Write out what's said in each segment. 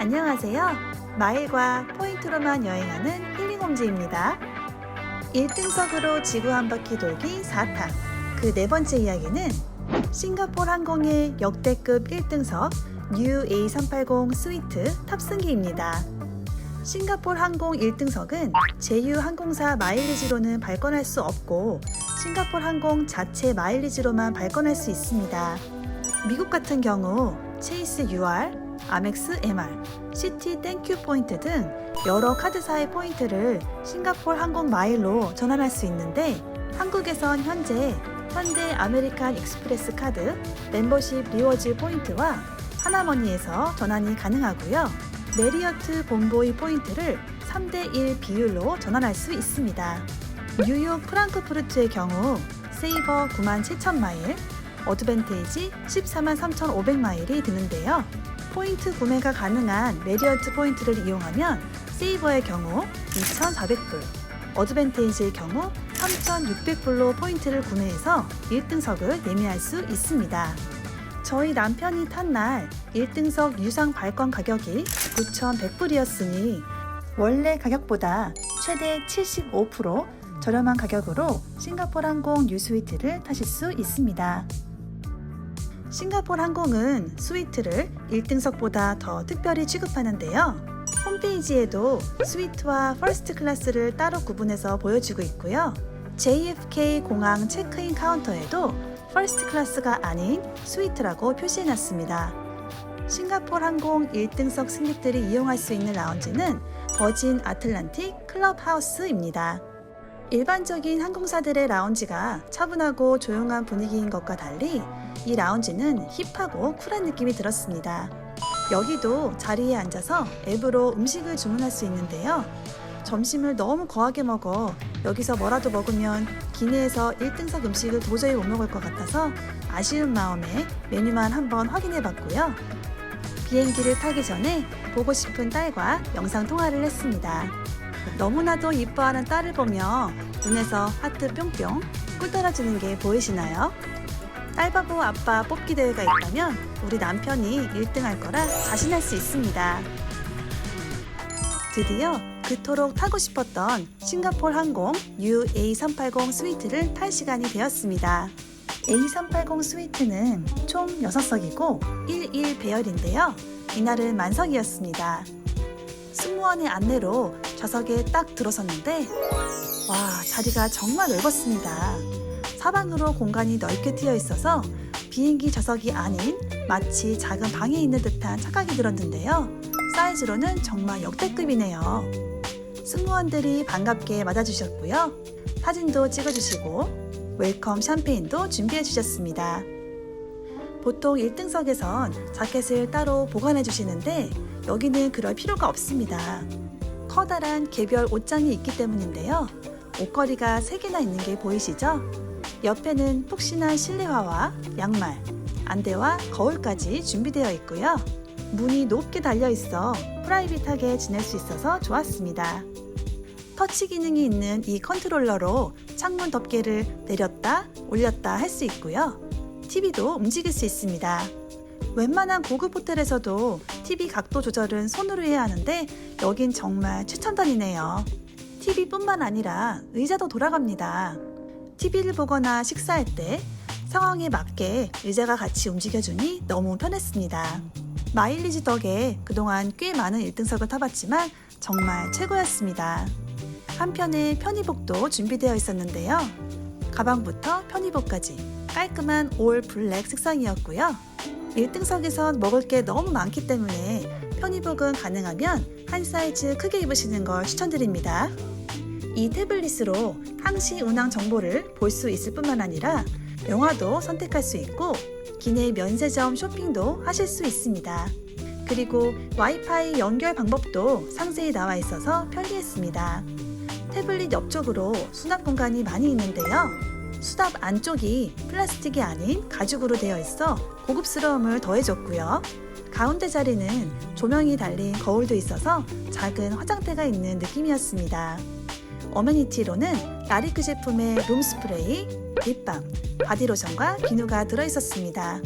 안녕하세요. 마일과 포인트로만 여행하는 힐링홈즈입니다. 1등석으로 지구 한 바퀴 돌기 4탑. 그 네 번째 이야기는 싱가포르 항공의 역대급 1등석 뉴 A380 스위트 탑승기입니다. 싱가포르 항공 1등석은 제휴 항공사 마일리지로는 발권할 수 없고 싱가포르 항공 자체 마일리지로만 발권할 수 있습니다. 미국 같은 경우 체이스 UR, 아멕스 MR, 시티 땡큐 포인트 등 여러 카드사의 포인트를 싱가포르 항공 마일로 전환할 수 있는데 한국에선 현재 현대 아메리칸 익스프레스 카드, 멤버십 리워즈 포인트와 하나머니에서 전환이 가능하고요. 메리어트 본보이 포인트를 3대1 비율로 전환할 수 있습니다. 뉴욕 프랑크푸르트의 경우 세이버 97,000마일, 어드밴테이지 143,500마일이 드는데요. 포인트 구매가 가능한 메리어트 포인트를 이용하면 세이버의 경우 2,400불, 어드밴테이지의 경우 3,600불로 포인트를 구매해서 1등석을 예매할 수 있습니다. 저희 남편이 탄 날 1등석 유상 발권 가격이 9,100불이었으니 원래 가격보다 최대 75% 저렴한 가격으로 싱가포르 항공 뉴스위트를 타실 수 있습니다. 싱가포르 항공은 스위트를 1등석보다 더 특별히 취급하는데요. 홈페이지에도 스위트와 퍼스트 클래스를 따로 구분해서 보여주고 있고요. JFK 공항 체크인 카운터에도 퍼스트 클래스가 아닌 스위트라고 표시해놨습니다. 싱가포르 항공 1등석 승객들이 이용할 수 있는 라운지는 버진 아틀란틱 클럽하우스입니다. 일반적인 항공사들의 라운지가 차분하고 조용한 분위기인 것과 달리 이 라운지는 힙하고 쿨한 느낌이 들었습니다. 여기도 자리에 앉아서 앱으로 음식을 주문할 수 있는데요. 점심을 너무 거하게 먹어 여기서 뭐라도 먹으면 기내에서 1등석 음식을 도저히 못 먹을 것 같아서 아쉬운 마음에 메뉴만 한번 확인해 봤고요. 비행기를 타기 전에 보고 싶은 딸과 영상 통화를 했습니다. 너무나도 이뻐하는 딸을 보며 눈에서 하트 뿅뿅 꿀 떨어지는 게 보이시나요? 딸바보 아빠 뽑기 대회가 있다면 우리 남편이 1등 할 거라 자신할 수 있습니다. 드디어 그토록 타고 싶었던 싱가포르 항공 A380 스위트를 탈 시간이 되었습니다. A380 스위트는 총 6석이고 11 배열인데요. 이날은 만석이었습니다. 승무원의 안내로 좌석에 딱 들어섰는데 와, 자리가 정말 넓었습니다. 사방으로 공간이 넓게 트여 있어서 비행기 좌석이 아닌 마치 작은 방에 있는 듯한 착각이 들었는데요. 사이즈로는 정말 역대급이네요. 승무원들이 반갑게 맞아주셨고요. 사진도 찍어주시고 웰컴 샴페인도 준비해 주셨습니다. 보통 1등석에선 자켓을 따로 보관해 주시는데 여기는 그럴 필요가 없습니다. 커다란 개별 옷장이 있기 때문인데요. 옷걸이가 3개나 있는 게 보이시죠? 옆에는 푹신한 실내화와 양말, 안대와 거울까지 준비되어 있고요. 문이 높게 달려 있어 프라이빗하게 지낼 수 있어서 좋았습니다. 터치 기능이 있는 이 컨트롤러로 창문 덮개를 내렸다 올렸다 할 수 있고요. TV도 움직일 수 있습니다. 웬만한 고급 호텔에서도 TV 각도 조절은 손으로 해야 하는데 여긴 정말 최첨단이네요. TV뿐만 아니라 의자도 돌아갑니다. TV를 보거나 식사할 때 상황에 맞게 의자가 같이 움직여주니 너무 편했습니다. 마일리지 덕에 그동안 꽤 많은 1등석을 타봤지만 정말 최고였습니다. 한편에 편의복도 준비되어 있었는데요. 가방부터 편의복까지 깔끔한 올 블랙 색상이었고요. 1등석에선 먹을 게 너무 많기 때문에 편의복은 가능하면 한 사이즈 크게 입으시는 걸 추천드립니다. 이 태블릿으로 항시 운항 정보를 볼 수 있을 뿐만 아니라 영화도 선택할 수 있고 기내 면세점 쇼핑도 하실 수 있습니다. 그리고 와이파이 연결 방법도 상세히 나와 있어서 편리했습니다. 태블릿 옆쪽으로 수납 공간이 많이 있는데요. 수납 안쪽이 플라스틱이 아닌 가죽으로 되어 있어 고급스러움을 더해줬고요. 가운데 자리는 조명이 달린 거울도 있어서 작은 화장대가 있는 느낌이었습니다. 어메니티로는 라리크 제품의 룸스프레이, 립밤, 바디로션과 비누가 들어있었습니다.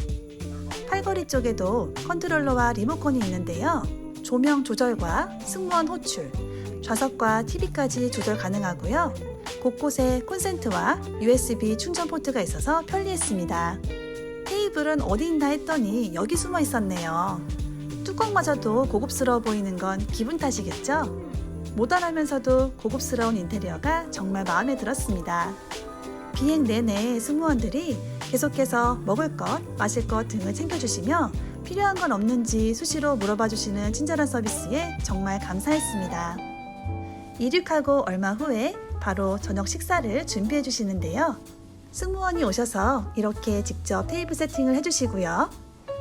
팔걸이 쪽에도 컨트롤러와 리모컨이 있는데요. 조명 조절과 승무원 호출, 좌석과 TV까지 조절 가능하고요. 곳곳에 콘센트와 USB 충전 포트가 있어서 편리했습니다. 테이블은 어디 있나 했더니 여기 숨어 있었네요. 뚜껑마저도 고급스러워 보이는 건 기분 탓이겠죠? 모던하면서도 고급스러운 인테리어가 정말 마음에 들었습니다. 비행 내내 승무원들이 계속해서 먹을 것, 마실 것 등을 챙겨주시며 필요한 건 없는지 수시로 물어봐 주시는 친절한 서비스에 정말 감사했습니다. 이륙하고 얼마 후에 바로 저녁 식사를 준비해 주시는데요. 승무원이 오셔서 이렇게 직접 테이블 세팅을 해주시고요.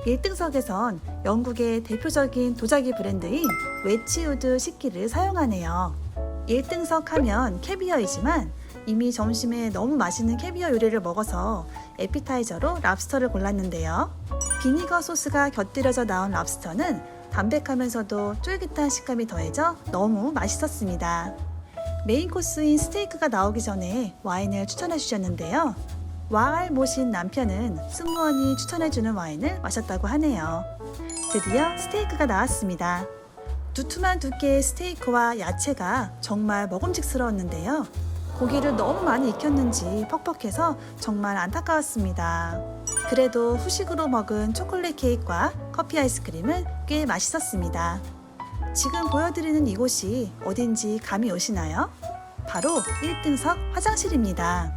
1등석에선 영국의 대표적인 도자기 브랜드인 웨치우드 식기를 사용하네요. 1등석 하면 캐비어이지만 이미 점심에 너무 맛있는 캐비어 요리를 먹어서 에피타이저로 랍스터를 골랐는데요. 비니거 소스가 곁들여져 나온 랍스터는 담백하면서도 쫄깃한 식감이 더해져 너무 맛있었습니다. 메인 코스인 스테이크가 나오기 전에 와인을 추천해 주셨는데요. 와알 모신 남편은 승무원이 추천해주는 와인을 마셨다고 하네요. 드디어 스테이크가 나왔습니다. 두툼한 두께의 스테이크와 야채가 정말 먹음직스러웠는데요. 고기를 너무 많이 익혔는지 퍽퍽해서 정말 안타까웠습니다. 그래도 후식으로 먹은 초콜릿 케이크와 커피 아이스크림은 꽤 맛있었습니다. 지금 보여드리는 이곳이 어딘지 감이 오시나요? 바로 1등석 화장실입니다.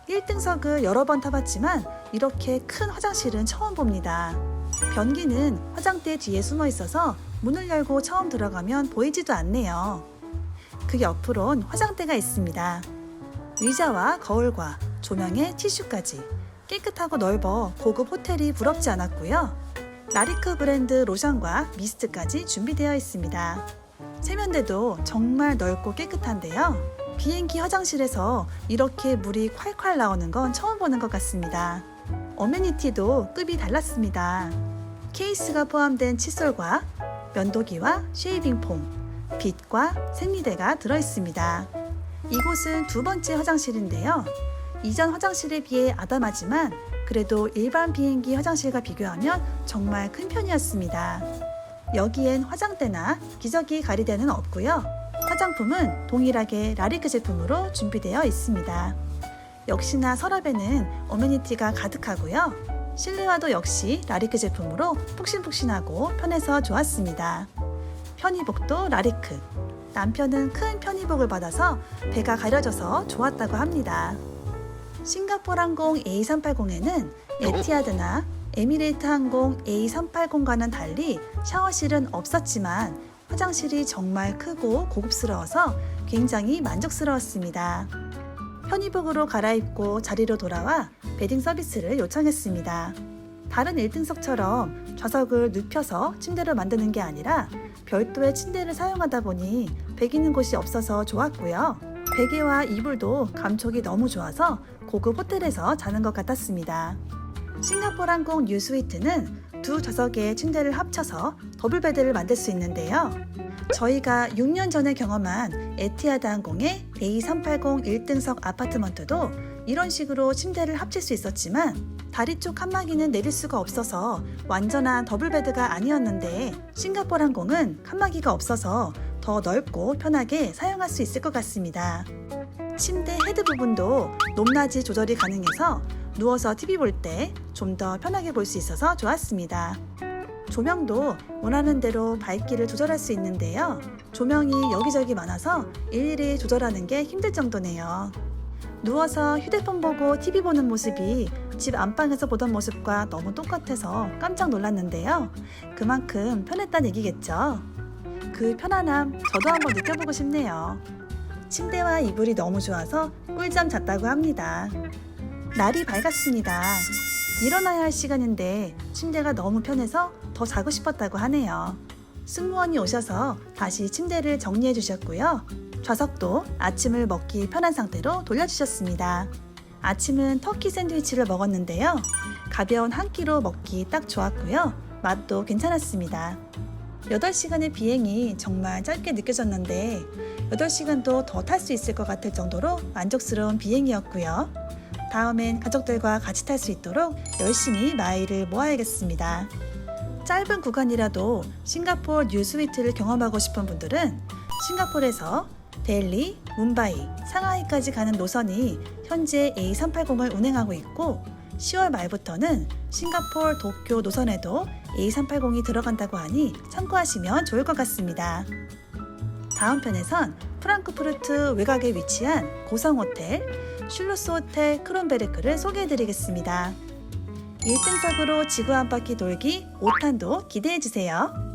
1등석을 여러 번 타봤지만 이렇게 큰 화장실은 처음 봅니다. 변기는 화장대 뒤에 숨어 있어서 문을 열고 처음 들어가면 보이지도 않네요. 그 옆으론 화장대가 있습니다. 의자와 거울과 조명에 티슈까지 깨끗하고 넓어 고급 호텔이 부럽지 않았고요. 라리크 브랜드 로션과 미스트까지 준비되어 있습니다. 세면대도 정말 넓고 깨끗한데요. 비행기 화장실에서 이렇게 물이 콸콸 나오는 건 처음 보는 것 같습니다. 어메니티도 급이 달랐습니다. 케이스가 포함된 칫솔과 면도기와 쉐이빙 폼, 빗과 생리대가 들어있습니다. 이곳은 두 번째 화장실인데요. 이전 화장실에 비해 아담하지만 그래도 일반 비행기 화장실과 비교하면 정말 큰 편이었습니다. 여기엔 화장대나 기저귀 가리대는 없고요. 화장품은 동일하게 라리크 제품으로 준비되어 있습니다. 역시나 서랍에는 어메니티가 가득하고요. 실내화도 역시 라리크 제품으로 푹신푹신하고 편해서 좋았습니다. 편의복도 라리크. 남편은 큰 편의복을 받아서 배가 가려져서 좋았다고 합니다. 싱가포르 항공 A380에는 에티하드나 에미레이트 항공 A380과는 달리 샤워실은 없었지만 화장실이 정말 크고 고급스러워서 굉장히 만족스러웠습니다. 편의복으로 갈아입고 자리로 돌아와 베딩 서비스를 요청했습니다. 다른 1등석처럼 좌석을 눕혀서 침대로 만드는 게 아니라 별도의 침대를 사용하다 보니 베기는 곳이 없어서 좋았고요. 베개와 이불도 감촉이 너무 좋아서 고급 호텔에서 자는 것 같았습니다. 싱가포르 항공 뉴스위트는 두 좌석의 침대를 합쳐서 더블베드를 만들 수 있는데요. 저희가 6년 전에 경험한 에티하드 항공의 A380 1등석 아파트먼트도 이런 식으로 침대를 합칠 수 있었지만 다리 쪽 칸막이는 내릴 수가 없어서 완전한 더블베드가 아니었는데 싱가포르 항공은 칸막이가 없어서 더 넓고 편하게 사용할 수 있을 것 같습니다. 침대 헤드 부분도 높낮이 조절이 가능해서 누워서 TV 볼 때 좀 더 편하게 볼 수 있어서 좋았습니다. 조명도 원하는 대로 밝기를 조절할 수 있는데요. 조명이 여기저기 많아서 일일이 조절하는 게 힘들 정도네요. 누워서 휴대폰 보고 TV 보는 모습이 집 안방에서 보던 모습과 너무 똑같아서 깜짝 놀랐는데요. 그만큼 편했다는 얘기겠죠. 그 편안함 저도 한번 느껴보고 싶네요. 침대와 이불이 너무 좋아서 꿀잠 잤다고 합니다. 날이 밝았습니다. 일어나야 할 시간인데 침대가 너무 편해서 더 자고 싶었다고 하네요. 승무원이 오셔서 다시 침대를 정리해 주셨고요. 좌석도 아침을 먹기 편한 상태로 돌려주셨습니다. 아침은 터키 샌드위치를 먹었는데요. 가벼운 한 끼로 먹기 딱 좋았고요. 맛도 괜찮았습니다. 8시간의 비행이 정말 짧게 느껴졌는데 8시간도 더 탈 수 있을 것 같을 정도로 만족스러운 비행이었고요. 다음엔 가족들과 같이 탈 수 있도록 열심히 마일을 모아야겠습니다. 짧은 구간이라도 싱가포르 뉴스위트를 경험하고 싶은 분들은 싱가포르에서 델리, 뭄바이, 상하이까지 가는 노선이 현재 A380을 운행하고 있고 10월 말부터는 싱가포르 도쿄 노선에도 A380이 들어간다고 하니 참고하시면 좋을 것 같습니다. 다음 편에선 프랑크푸르트 외곽에 위치한 고성호텔 슐루스 호텔 크론베르크를 소개해드리겠습니다. 1등석으로 지구 한 바퀴 돌기 5탄도 기대해주세요.